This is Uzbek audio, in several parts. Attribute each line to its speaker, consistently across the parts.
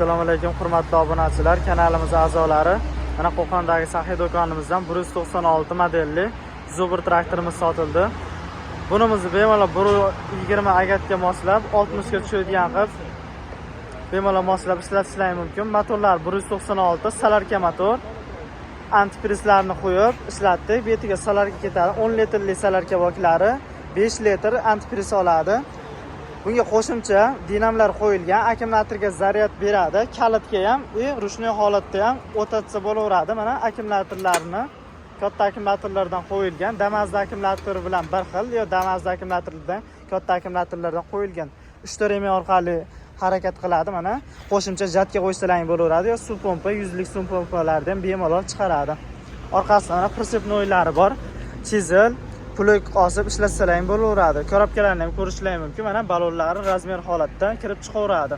Speaker 1: Assalomu alaykum hurmatli obunachilar, kanalimiz a'zolari. Mana Qo'qondagi saxiy do'konimizdan 196 modelli Zubr traktorimiz sotildi. Bunimizni bemalol 120 agatga moslab 60 ga tushadigan qilib bemalol moslab ishlatishingiz mumkin. Motorlar 196 salarka motor. Antiprislarini qo'yib ishlatdik. Betiga salarka ketadi. 10 litrli salarka boklari 5 litr antipris oladi. Bunga qo'shimcha dinamlar qo'yilgan, akkumulyatorga zaryad beradi. Kalitga ham, ruchnoy holatda ham o'tatsa bo'laveradi. Mana akkumulyatorlarni katta akkumulyatorlardan qo'yilgan, Damazda akkumulyatori bilan bir xil, yo Damazda akkumulyatorlardan katta akkumulyatorlardan qo'yilgan. 3 ta reme orqali harakat qiladi. Mana qo'shimcha jatga qo'ysalang bo'laveradi, yo suv pompa, 100 lik suv pompalardan bemalol chiqaradi. Orqasida mana pritsepnoylari bor. Chisel pulak osib ishlatsalang bo'laveradi. Korobkalarni ham ko'rishlaring mumkin. Mana balonlari razmer holatda kirib chiqaveradi.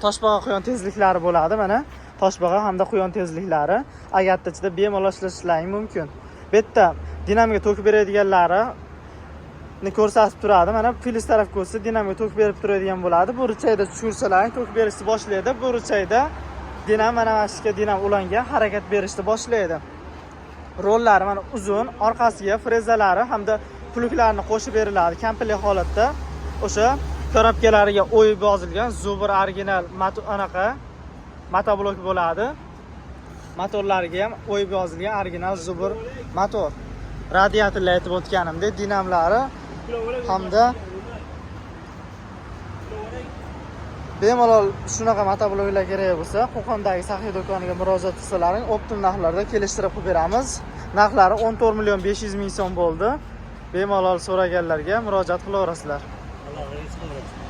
Speaker 1: Toshbaqa quyon tezliklari bo'ladi. Mana toshbaqa hamda quyon tezliklari agatda ichida bemalol ishlashlaring mumkin. Bu yerda dinamika tok beradiganlari ko'rsatib turadi. Mana filiz taraf ko'rsa dinamika tok berib turadigan bo'ladi. Bu ruchayda tushirsalar tok berishni boshlaydi. Bu ruchayda mana mashqa dinam ulangan harakat berishni boshlaydi. Rollari mana uzun, orqasiga frezalari hamda puluklarni qo'shib beriladi. Komplet holatda o'sha korobkalariga o'yib yozilgan Zubr original motoblok bo'ladi. Motorlariga ham o'yib yozilgan original Zubr motor. Radiatorlar aytib o'tganimdek, dinamlari hamda bemalol shunaqa motobloklar kerak bo'lsa, Qo'qondagi saxiy do'koniga murojaat qilsalaring, optim narxlarda kelishtirib qo'yib beramiz. Narxlari 14 million 500 ming so'm bo'ldi. Bemalol so'raganlarga murojaat qilaverasizlar.
Speaker 2: Alloh razı olsun.